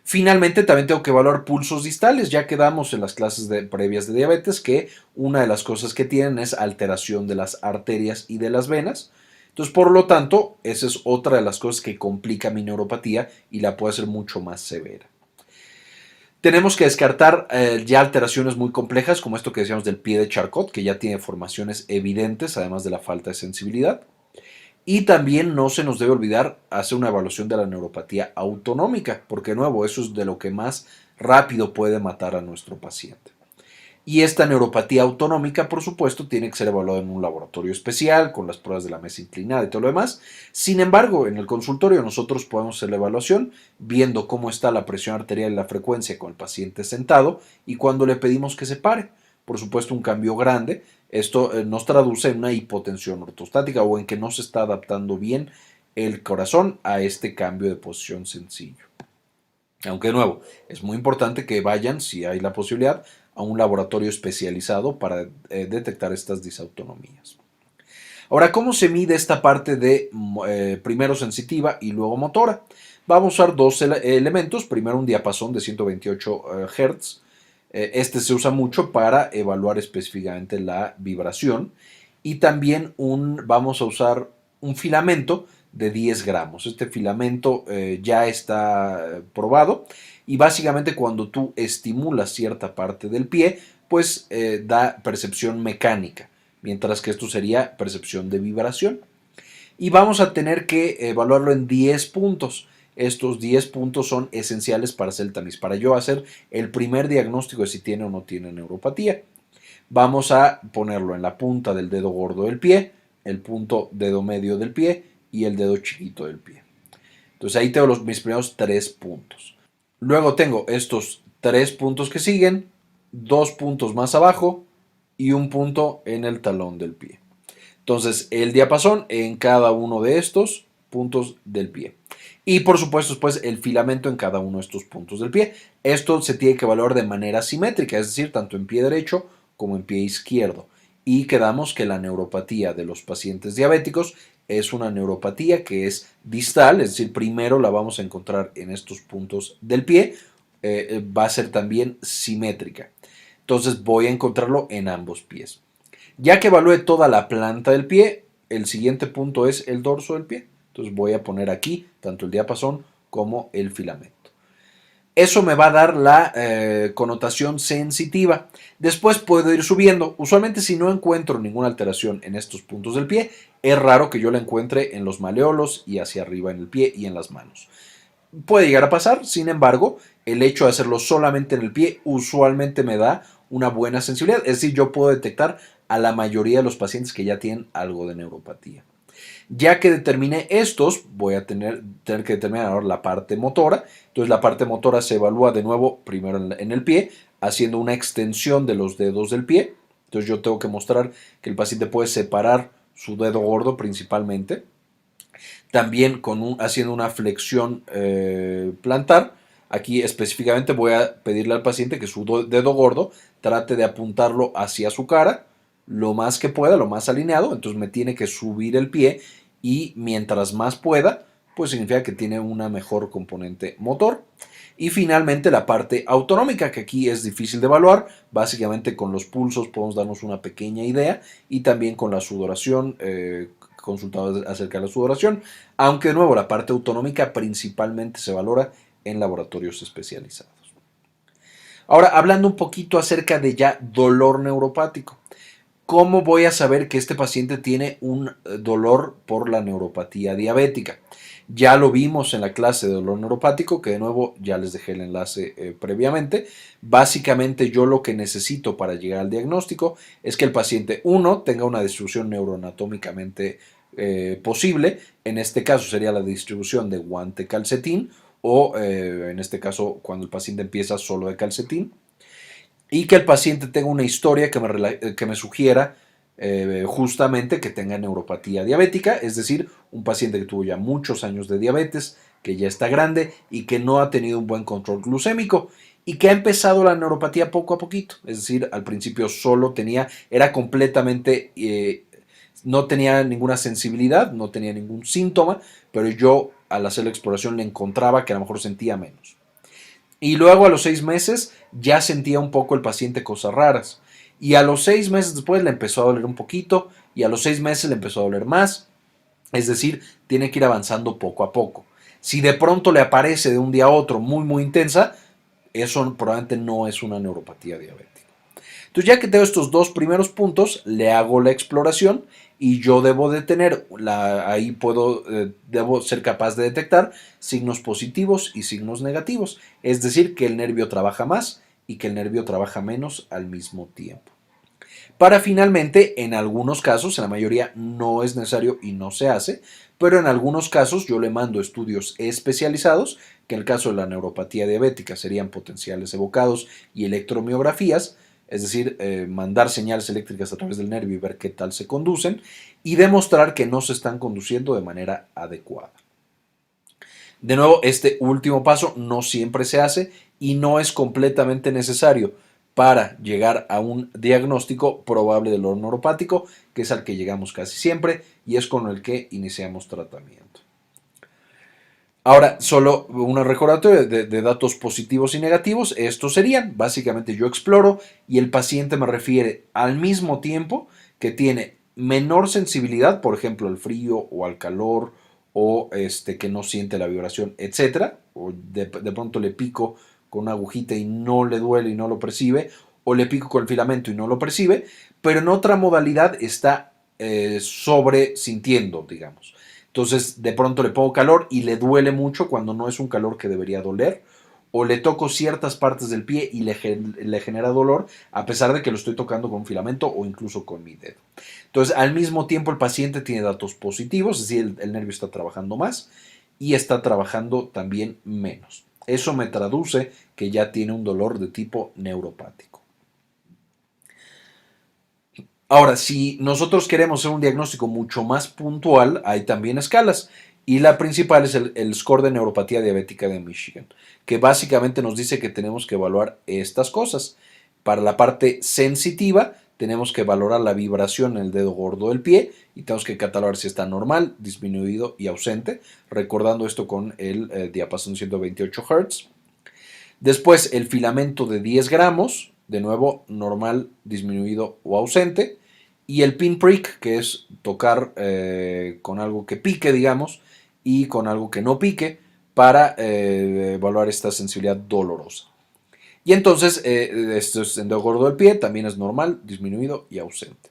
S2: Finalmente, también tengo que evaluar pulsos distales. Ya quedamos en las clases previas de diabetes que una de las cosas que tienen es alteración de las arterias y de las venas. Entonces, por lo tanto, esa es otra de las cosas que complica mi neuropatía y la puede hacer mucho más severa. Tenemos que descartar ya alteraciones muy complejas, como esto que decíamos del pie de Charcot, que ya tiene formaciones evidentes, además de la falta de sensibilidad. Y también no se nos debe olvidar hacer una evaluación de la neuropatía autonómica, porque de nuevo, eso es de lo que más rápido puede matar a nuestro paciente. Y esta neuropatía autonómica, por supuesto, tiene que ser evaluada en un laboratorio especial, con las pruebas de la mesa inclinada y todo lo demás. Sin embargo, en el consultorio nosotros podemos hacer la evaluación viendo cómo está la presión arterial y la frecuencia con el paciente sentado y cuando le pedimos que se pare. Por supuesto, un cambio grande. Esto nos traduce en una hipotensión ortostática o en que no se está adaptando bien el corazón a este cambio de posición sencillo. Aunque de nuevo, es muy importante que vayan, si hay la posibilidad, a un laboratorio especializado para detectar estas disautonomías. Ahora, ¿cómo se mide esta parte de primero sensitiva y luego motora? Vamos a usar dos elementos. Primero, un diapasón de 128 Hz. Este se usa mucho para evaluar específicamente la vibración. Y también vamos a usar un filamento de 10 gramos. Este filamento ya está probado y básicamente cuando tú estimulas cierta parte del pie, pues da percepción mecánica, mientras que esto sería percepción de vibración. Y vamos a tener que evaluarlo en 10 puntos. Estos 10 puntos son esenciales para hacer el tamiz, para yo hacer el primer diagnóstico de si tiene o no tiene neuropatía. Vamos a ponerlo en la punta del dedo gordo del pie, el punto dedo medio del pie y el dedo chiquito del pie. Entonces ahí tengo mis primeros 3 puntos. Luego tengo estos 3 puntos que siguen, 2 puntos más abajo y un punto en el talón del pie. Entonces el diapasón en cada uno de estos puntos del pie. Y por supuesto después el filamento en cada uno de estos puntos del pie. Esto se tiene que evaluar de manera simétrica, es decir, tanto en pie derecho como en pie izquierdo. Y quedamos que la neuropatía de los pacientes diabéticos es una neuropatía que es distal, es decir, primero la vamos a encontrar en estos puntos del pie, va a ser también simétrica. Entonces voy a encontrarlo en ambos pies. Ya que evalúe toda la planta del pie, el siguiente punto es el dorso del pie. Entonces voy a poner aquí tanto el diapasón como el filamento. Eso me va a dar la connotación sensitiva. Después puedo ir subiendo. Usualmente si no encuentro ninguna alteración en estos puntos del pie, es raro que yo la encuentre en los maleolos y hacia arriba en el pie y en las manos. Puede llegar a pasar, sin embargo, el hecho de hacerlo solamente en el pie usualmente me da una buena sensibilidad. Es decir, yo puedo detectar a la mayoría de los pacientes que ya tienen algo de neuropatía. Ya que determine estos, voy a tener que determinar ahora la parte motora. Entonces la parte motora se evalúa de nuevo primero en el pie, haciendo una extensión de los dedos del pie. Entonces yo tengo que mostrar que el paciente puede separar su dedo gordo principalmente. También haciendo una flexión plantar. Aquí específicamente voy a pedirle al paciente que su dedo gordo trate de apuntarlo hacia su cara lo más que pueda, lo más alineado. Entonces me tiene que subir el pie y mientras más pueda, pues significa que tiene una mejor componente motor. Y finalmente la parte autonómica, que aquí es difícil de evaluar. Básicamente con los pulsos podemos darnos una pequeña idea y también con la sudoración, consultados acerca de la sudoración, aunque de nuevo la parte autonómica principalmente se valora en laboratorios especializados. Ahora, hablando un poquito acerca de ya dolor neuropático. ¿Cómo voy a saber que este paciente tiene un dolor por la neuropatía diabética? Ya lo vimos en la clase de dolor neuropático, que de nuevo ya les dejé el enlace previamente. Básicamente yo lo que necesito para llegar al diagnóstico es que el paciente, uno, tenga una distribución neuroanatómicamente posible. En este caso sería la distribución de guante-calcetín o en este caso cuando el paciente empieza solo de calcetín. Y que el paciente tenga una historia que me sugiera justamente que tenga neuropatía diabética, es decir, un paciente que tuvo ya muchos años de diabetes, que ya está grande y que no ha tenido un buen control glucémico y que ha empezado la neuropatía poco a poquito. Es decir, al principio solo era completamente, no tenía ninguna sensibilidad, no tenía ningún síntoma, pero yo al hacer la exploración le encontraba que a lo mejor sentía menos. Y luego a los 6 meses ya sentía un poco el paciente cosas raras. Y a los 6 meses después le empezó a doler un poquito y a los 6 meses le empezó a doler más. Es decir, tiene que ir avanzando poco a poco. Si de pronto le aparece de un día a otro muy intensa, eso probablemente no es una neuropatía diabética. Entonces, ya que tengo estos dos primeros puntos, le hago la exploración y yo debo de tener, ahí debo ser capaz de detectar signos positivos y signos negativos. Es decir, que el nervio trabaja más y que el nervio trabaja menos al mismo tiempo. Para finalmente, en algunos casos, en la mayoría no es necesario y no se hace, pero en algunos casos yo le mando estudios especializados, que en el caso de la neuropatía diabética serían potenciales evocados y electromiografías, es decir, mandar señales eléctricas a través del nervio y ver qué tal se conducen, y demostrar que no se están conduciendo de manera adecuada. De nuevo, este último paso no siempre se hace y no es completamente necesario para llegar a un diagnóstico probable de dolor neuropático, que es al que llegamos casi siempre y es con el que iniciamos tratamiento. Ahora, solo un recordatorio de datos positivos y negativos. Estos serían, básicamente yo exploro y el paciente me refiere al mismo tiempo que tiene menor sensibilidad, por ejemplo, al frío o al calor, o que no siente la vibración, etcétera, o de pronto le pico con una agujita y no le duele y no lo percibe, o le pico con el filamento y no lo percibe, pero en otra modalidad está sobresintiendo, digamos. Entonces, de pronto le pongo calor y le duele mucho cuando no es un calor que debería doler, o le toco ciertas partes del pie y le genera dolor, a pesar de que lo estoy tocando con un filamento o incluso con mi dedo. Entonces, al mismo tiempo, el paciente tiene datos positivos, es decir, el nervio está trabajando más y está trabajando también menos. Eso me traduce que ya tiene un dolor de tipo neuropático. Ahora, si nosotros queremos hacer un diagnóstico mucho más puntual, hay también escalas. Y la principal es el score de neuropatía diabética de Michigan, que básicamente nos dice que tenemos que evaluar estas cosas. Para la parte sensitiva, tenemos que valorar la vibración en el dedo gordo del pie y tenemos que catalogar si está normal, disminuido y ausente, recordando esto con el diapasón 128 Hz. Después, el filamento de 10 gramos, de nuevo, normal, disminuido o ausente. Y el pinprick, que es tocar con algo que pique, digamos, y con algo que no pique, para evaluar esta sensibilidad dolorosa. Y entonces, esto es en dedo gordo del pie, también es normal, disminuido y ausente.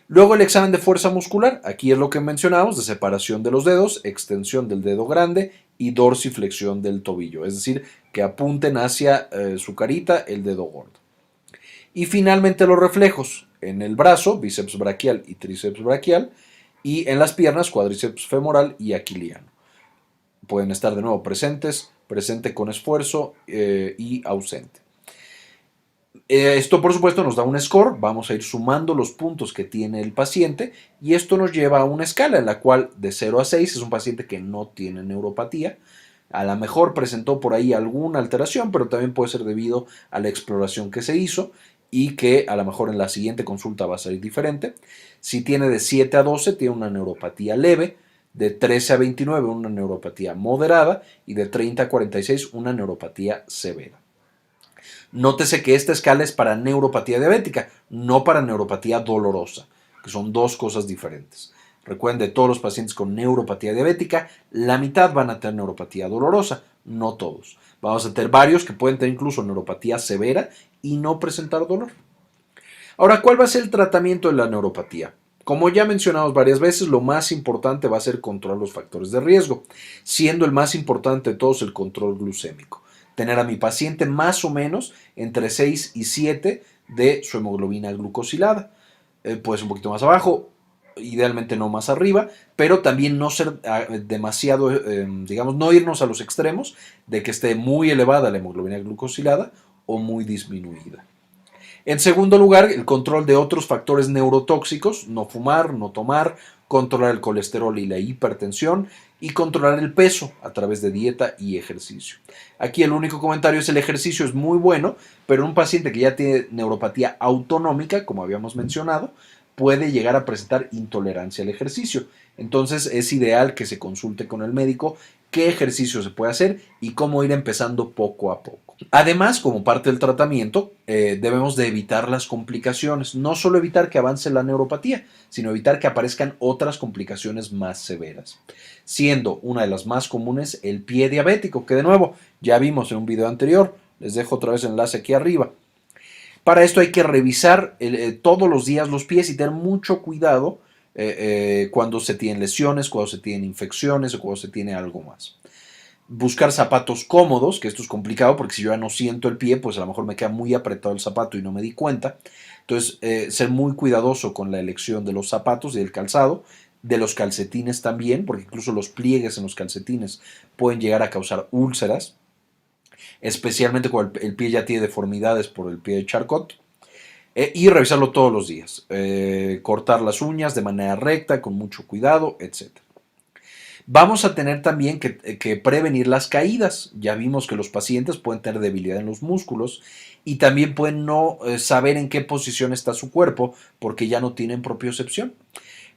S2: Luego el examen de fuerza muscular, aquí es lo que mencionamos, de separación de los dedos, extensión del dedo grande y dorsiflexión del tobillo, es decir, que apunten hacia su carita el dedo gordo. Y finalmente los reflejos, en el brazo, bíceps braquial y tríceps braquial, y en las piernas, cuádriceps femoral y aquiliano. Pueden estar de nuevo presentes, presente con esfuerzo y ausente. Esto por supuesto nos da un score, vamos a ir sumando los puntos que tiene el paciente y esto nos lleva a una escala en la cual de 0 a 6 es un paciente que no tiene neuropatía. A lo mejor presentó por ahí alguna alteración, pero también puede ser debido a la exploración que se hizo y que a lo mejor en la siguiente consulta va a salir diferente. Si tiene de 7 a 12, tiene una neuropatía leve, de 13 a 29 una neuropatía moderada y de 30 a 46 una neuropatía severa. Nótese que esta escala es para neuropatía diabética, no para neuropatía dolorosa, que son dos cosas diferentes. Recuerden, de todos los pacientes con neuropatía diabética, la mitad van a tener neuropatía dolorosa, no todos. Vamos a tener varios que pueden tener incluso neuropatía severa y no presentar dolor. Ahora, ¿cuál va a ser el tratamiento de la neuropatía? Como ya mencionamos varias veces, lo más importante va a ser controlar los factores de riesgo, siendo el más importante de todos el control glucémico. Tener a mi paciente más o menos entre 6 y 7 de su hemoglobina glucosilada. Puede ser un poquito más abajo, idealmente no más arriba, pero también no ser demasiado, digamos, no irnos a los extremos de que esté muy elevada la hemoglobina glucosilada o muy disminuida. En segundo lugar, el control de otros factores neurotóxicos, no fumar, no tomar, controlar el colesterol y la hipertensión y controlar el peso a través de dieta y ejercicio. Aquí el único comentario es el ejercicio es muy bueno, pero un paciente que ya tiene neuropatía autonómica, como habíamos mencionado, puede llegar a presentar intolerancia al ejercicio. Entonces es ideal que se consulte con el médico qué ejercicio se puede hacer y cómo ir empezando poco a poco. Además, como parte del tratamiento, debemos de evitar las complicaciones. No solo evitar que avance la neuropatía, sino evitar que aparezcan otras complicaciones más severas. Siendo una de las más comunes el pie diabético, que de nuevo ya vimos en un video anterior. Les dejo otra vez el enlace aquí arriba. Para esto hay que revisar todos los días los pies y tener mucho cuidado cuando se tienen lesiones, cuando se tienen infecciones o cuando se tiene algo más. Buscar zapatos cómodos, que esto es complicado porque si yo ya no siento el pie, pues a lo mejor me queda muy apretado el zapato y no me di cuenta. Entonces, ser muy cuidadoso con la elección de los zapatos y del calzado, de los calcetines también, porque incluso los pliegues en los calcetines pueden llegar a causar úlceras, especialmente cuando el pie ya tiene deformidades por el pie de Charcot. Y revisarlo todos los días. Cortar las uñas de manera recta, con mucho cuidado, etc. Vamos a tener también que prevenir las caídas. Ya vimos que los pacientes pueden tener debilidad en los músculos y también pueden no saber en qué posición está su cuerpo porque ya no tienen propiocepción.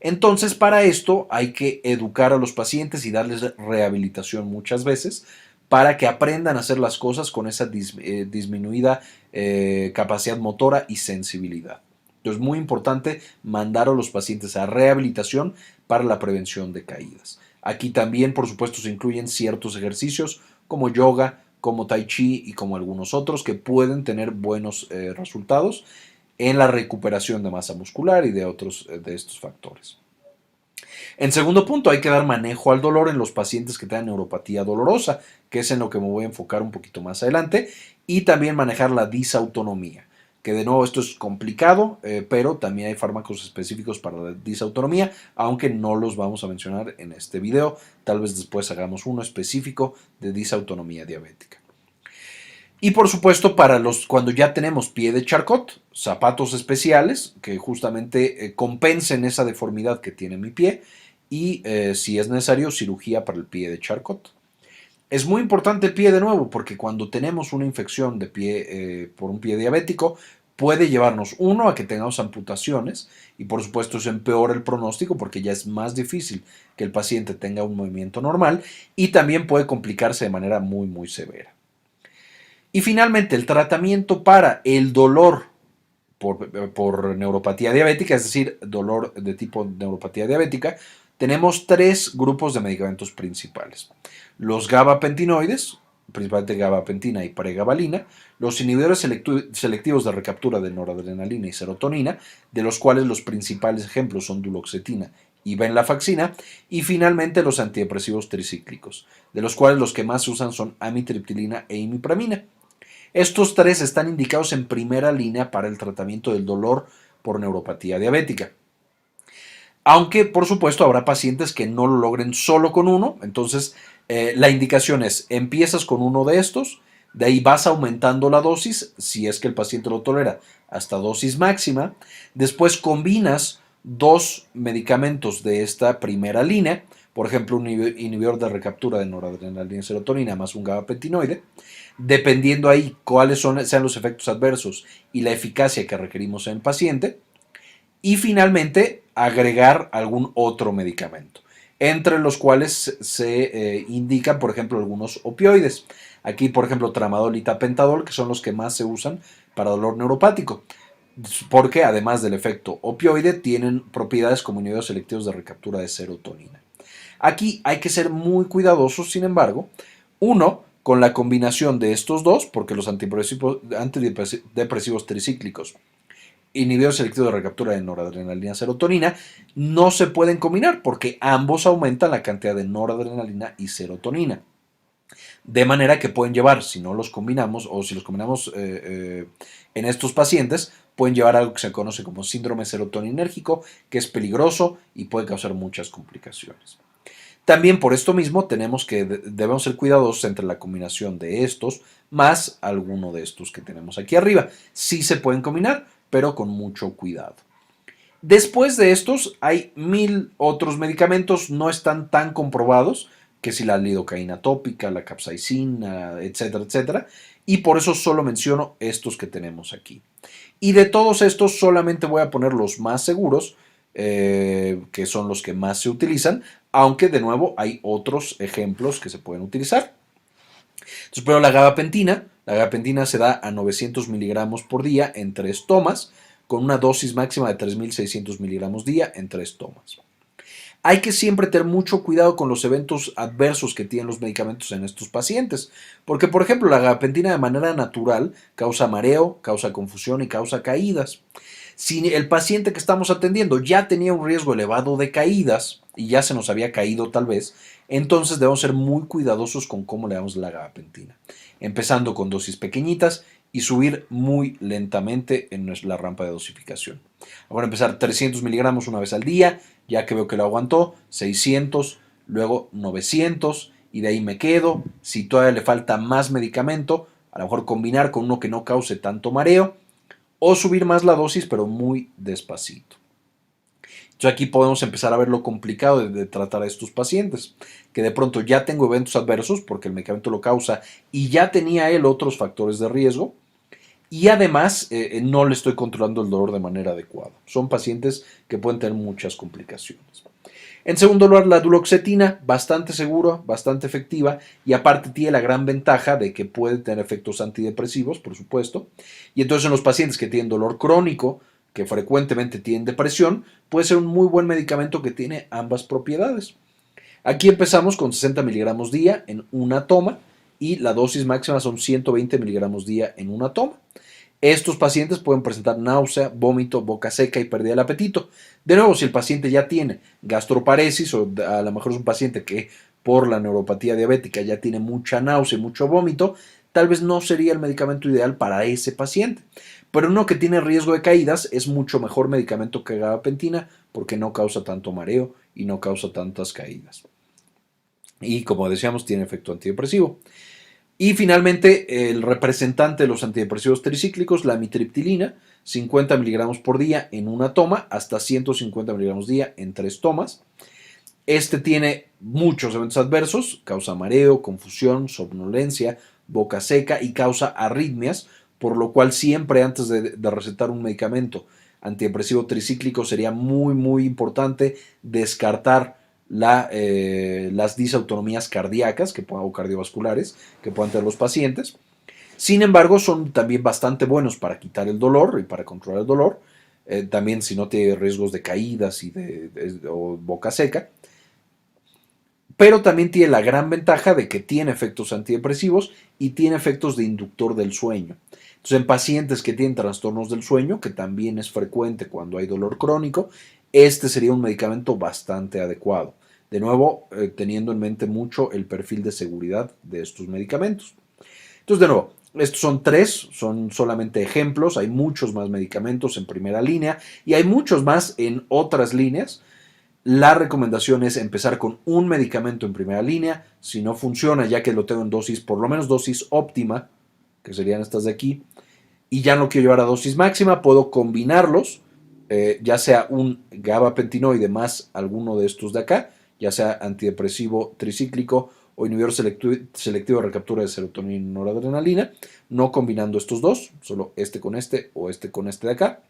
S2: Entonces, para esto hay que educar a los pacientes y darles rehabilitación muchas veces para que aprendan a hacer las cosas con esa disminuida capacidad motora y sensibilidad. Entonces, muy importante mandar a los pacientes a rehabilitación para la prevención de caídas. Aquí también, por supuesto, se incluyen ciertos ejercicios como yoga, como tai chi y como algunos otros que pueden tener buenos resultados en la recuperación de masa muscular y de otros de estos factores. En segundo punto, hay que dar manejo al dolor en los pacientes que tengan neuropatía dolorosa, que es en lo que me voy a enfocar un poquito más adelante, y también manejar la disautonomía, que de nuevo esto es complicado, pero también hay fármacos específicos para la disautonomía, aunque no los vamos a mencionar en este video, tal vez después hagamos uno específico de disautonomía diabética. Y por supuesto, cuando ya tenemos pie de Charcot, zapatos especiales que justamente compensen esa deformidad que tiene mi pie y, si es necesario, cirugía para el pie de Charcot. Es muy importante el pie de nuevo porque cuando tenemos una infección de pie por un pie diabético, puede llevarnos a que tengamos amputaciones y por supuesto eso empeora el pronóstico porque ya es más difícil que el paciente tenga un movimiento normal y también puede complicarse de manera muy, muy severa. Y finalmente, el tratamiento para el dolor por neuropatía diabética, es decir, dolor de tipo neuropatía diabética, tenemos 3 grupos de medicamentos principales. Los gabapentinoides, principalmente gabapentina y pregabalina, los inhibidores selectivos de recaptura de noradrenalina y serotonina, de los cuales los principales ejemplos son duloxetina y venlafaxina, y finalmente los antidepresivos tricíclicos, de los cuales los que más se usan son amitriptilina e imipramina. Estos 3 están indicados en primera línea para el tratamiento del dolor por neuropatía diabética. Aunque, por supuesto, habrá pacientes que no lo logren solo con uno. Entonces, la indicación es, empiezas con uno de estos, de ahí vas aumentando la dosis, si es que el paciente lo tolera, hasta dosis máxima. Después combinas 2 medicamentos de esta primera línea, por ejemplo, un inhibidor de recaptura de noradrenalina y serotonina más un gabapentinoide. Dependiendo ahí cuáles sean los efectos adversos y la eficacia que requerimos en el paciente. Y finalmente, agregar algún otro medicamento, entre los cuales se indican, por ejemplo, algunos opioides. Aquí, por ejemplo, tramadol y tapentadol, que son los que más se usan para dolor neuropático, porque además del efecto opioide, tienen propiedades como inhibidores selectivos de recaptura de serotonina. Aquí hay que ser muy cuidadosos, sin embargo, con la combinación de estos dos, porque los antidepresivos tricíclicos, inhibidores selectivos de recaptura de noradrenalina y serotonina, no se pueden combinar porque ambos aumentan la cantidad de noradrenalina y serotonina. De manera que pueden llevar, si no los combinamos o si los combinamos en estos pacientes, pueden llevar algo que se conoce como síndrome serotoninérgico, que es peligroso y puede causar muchas complicaciones. También por esto mismo debemos ser cuidadosos entre la combinación de estos más alguno de estos que tenemos aquí arriba. Sí se pueden combinar, pero con mucho cuidado. Después de estos hay 1000 otros medicamentos, no están tan comprobados, que si la lidocaína tópica, la capsaicina, etcétera, etcétera, y por eso solo menciono estos que tenemos aquí. Y de todos estos solamente voy a poner los más seguros, que son los que más se utilizan, aunque de nuevo hay otros ejemplos que se pueden utilizar. Entonces, primero la gabapentina se da a 900 miligramos por día en 3 tomas, con una dosis máxima de 3600 miligramos día en 3 tomas. Hay que siempre tener mucho cuidado con los eventos adversos que tienen los medicamentos en estos pacientes, porque por ejemplo la gabapentina de manera natural causa mareo, causa confusión y causa caídas. Si el paciente que estamos atendiendo ya tenía un riesgo elevado de caídas y ya se nos había caído tal vez, entonces debemos ser muy cuidadosos con cómo le damos la gabapentina, empezando con dosis pequeñitas y subir muy lentamente en la rampa de dosificación. Ahora empezar 300 miligramos una vez al día, ya que veo que lo aguantó, 600, luego 900 y de ahí me quedo. Si todavía le falta más medicamento, a lo mejor combinar con uno que no cause tanto mareo o subir más la dosis pero muy despacito. Entonces aquí podemos empezar a ver lo complicado de tratar a estos pacientes, que de pronto ya tengo eventos adversos porque el medicamento lo causa y ya tenía él otros factores de riesgo y además no le estoy controlando el dolor de manera adecuada. Son pacientes que pueden tener muchas complicaciones. En segundo lugar, la duloxetina, bastante segura, bastante efectiva y aparte tiene la gran ventaja de que puede tener efectos antidepresivos, por supuesto. Y entonces en los pacientes que tienen dolor crónico, que frecuentemente tienen depresión, puede ser un muy buen medicamento que tiene ambas propiedades. Aquí empezamos con 60 miligramos día en una toma y la dosis máxima son 120 miligramos día en una toma. Estos pacientes pueden presentar náusea, vómito, boca seca y pérdida del apetito. De nuevo, si el paciente ya tiene gastroparesis o a lo mejor es un paciente que por la neuropatía diabética ya tiene mucha náusea y mucho vómito, tal vez no sería el medicamento ideal para ese paciente. Pero uno que tiene riesgo de caídas es mucho mejor medicamento que gabapentina porque no causa tanto mareo y no causa tantas caídas. Y como decíamos, tiene efecto antidepresivo. Y finalmente, el representante de los antidepresivos tricíclicos, la amitriptilina, 50 miligramos por día en una toma, hasta 150 miligramos día en 3 tomas. Este tiene muchos eventos adversos, causa mareo, confusión, somnolencia, boca seca y causa arritmias, por lo cual siempre antes de recetar un medicamento antidepresivo tricíclico sería muy importante descartar las disautonomías cardíacas o cardiovasculares que puedan tener los pacientes. Sin embargo, son también bastante buenos para quitar el dolor y para controlar el dolor. También si no tiene riesgos de caídas o boca seca. Pero también tiene la gran ventaja de que tiene efectos antidepresivos y tiene efectos de inductor del sueño. Entonces, en pacientes que tienen trastornos del sueño, que también es frecuente cuando hay dolor crónico, este sería un medicamento bastante adecuado. De nuevo, teniendo en mente mucho el perfil de seguridad de estos medicamentos. Entonces, de nuevo, estos son 3, son solamente ejemplos. Hay muchos más medicamentos en primera línea y hay muchos más en otras líneas. La recomendación es empezar con un medicamento en primera línea. Si no funciona, ya que lo tengo en dosis, por lo menos dosis óptima, que serían estas de aquí, y ya no quiero llevar a dosis máxima, puedo combinarlos, ya sea un gabapentinoide más alguno de estos de acá, ya sea antidepresivo tricíclico o inhibidor selectivo de recaptura de serotonina y noradrenalina, no combinando estos dos, solo este con este o este con este de acá.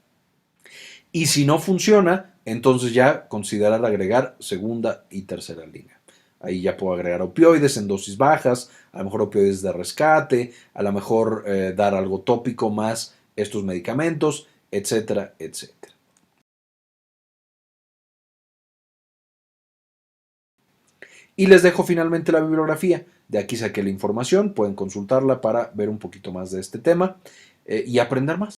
S2: Y si no funciona, entonces ya considerar agregar segunda y tercera línea. Ahí ya puedo agregar opioides en dosis bajas, a lo mejor opioides de rescate, a lo mejor dar algo tópico más estos medicamentos, etcétera, etcétera. Y les dejo finalmente la bibliografía. De aquí saqué la información, pueden consultarla para ver un poquito más de este tema y aprender más.